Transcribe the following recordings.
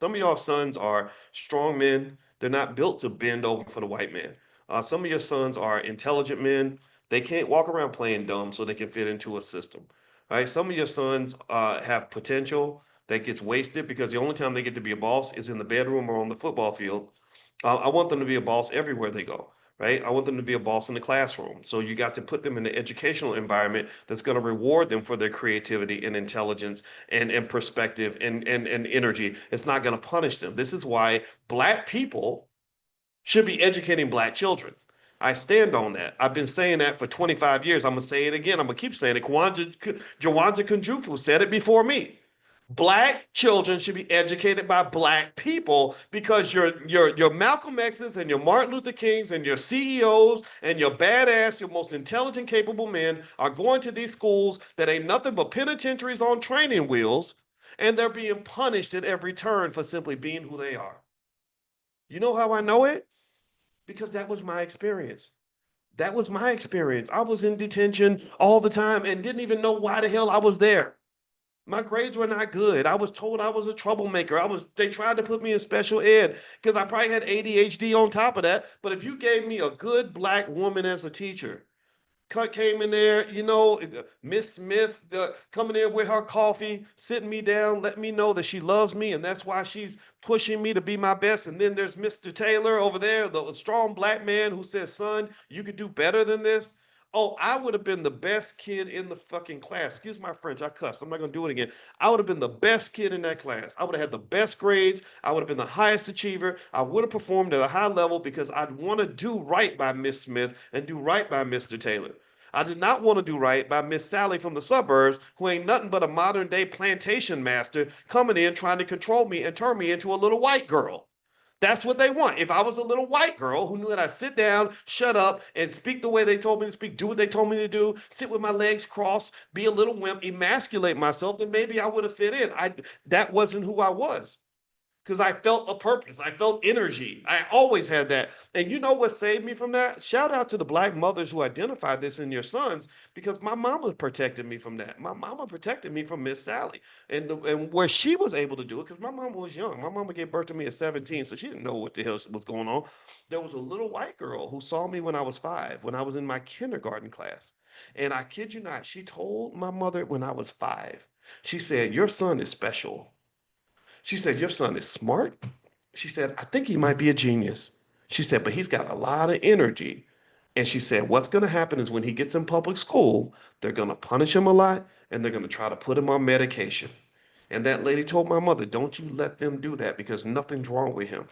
Some of y'all sons are strong men. They're not built to bend over for the white man. Some of your sons are intelligent men. They can't walk around playing dumb so they can fit into a system. Right? Some of your sons have potential that gets wasted because the only time they get to be a boss is in the bedroom or on the football field. I want them to be a boss everywhere they go. Right? I want them to be a boss in the classroom. So you got to put them in an educational environment that's going to reward them for their creativity and intelligence and perspective and energy. It's not going to punish them. This is why black people should be educating black children. I stand on that. I've been saying that for 25 years. I'm gonna say it again. I'm gonna keep saying it. Jawanza Kunjufu said it before me. Black children should be educated by black people because your Malcolm X's and your Martin Luther Kings and your CEOs and your badass, your most intelligent, capable men are going to these schools that ain't nothing but penitentiaries on training wheels, and they're being punished at every turn for simply being who they are. You know how I know it? Because that was my experience. That was my experience. I was in detention all the time and didn't even know why the hell I was there. My grades were not good. I was told I was a troublemaker. They tried to put me in special ed because I probably had ADHD on top of that. But if you gave me a good black woman as a teacher, Cut came in there, Miss Smith coming in with her coffee, sitting me down, letting me know that she loves me, and that's why she's pushing me to be my best. And then there's Mr. Taylor over there, the strong black man who says, "Son, you could do better than this." Oh, I would have been the best kid in the fucking class. Excuse my French, I cussed. I'm not gonna do it again. I would have been the best kid in that class. I would have had the best grades. I would have been the highest achiever. I would have performed at a high level because I'd want to do right by Miss Smith and do right by Mr. Taylor. I did not want to do right by Miss Sally from the suburbs, who ain't nothing but a modern day plantation master coming in trying to control me and turn me into a little white girl. That's what they want. If I was a little white girl who knew that I sit down, shut up, and speak the way they told me to speak, do what they told me to do, sit with my legs crossed, be a little wimp, emasculate myself, then maybe I would have fit in. That wasn't who I was because I felt a purpose. I felt energy. I always had that. And you know what saved me from that? Shout out to the black mothers who identified this in your sons because my mama protected me from that. My mama protected me from Miss Sally and where she was able to do it because my mama was young. My mama gave birth to me at 17, so she didn't know what the hell was going on. There was a little white girl who saw me when I was 5, when I was in my kindergarten class. And I kid you not, she told my mother when I was 5, she said, "Your son is special." She said, "Your son is smart." She said, "I think he might be a genius." She said, "But he's got a lot of energy." And she said, "What's going to happen is when he gets in public school, they're going to punish him a lot and they're going to try to put him on medication." And that lady told my mother, "Don't you let them do that because nothing's wrong with him."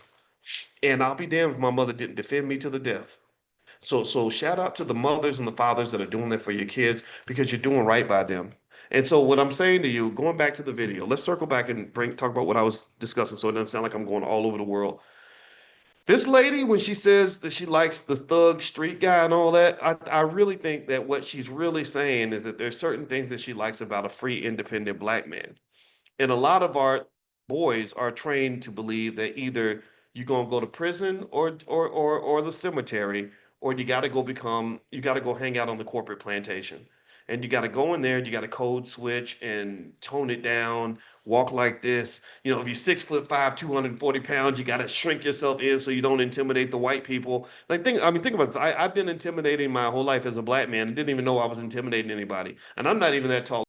And I'll be damned if my mother didn't defend me to the death. So shout out to the mothers and the fathers that are doing that for your kids because you're doing right by them. And so what I'm saying to you, going back to the video, let's circle back and talk about what I was discussing so it doesn't sound like I'm going all over the world. This lady, when she says that she likes the thug street guy and all that, I really think that what she's really saying is that there's certain things that she likes about a free, independent black man. And a lot of our boys are trained to believe that either you're gonna go to prison or the cemetery, or you gotta go hang out on the corporate plantation. And you gotta go in there, you gotta code switch and tone it down, walk like this. If you're 6'5", 240 pounds, you gotta shrink yourself in so you don't intimidate the white people. Think about this. I've been intimidating my whole life as a black man and didn't even know I was intimidating anybody. And I'm not even that tall.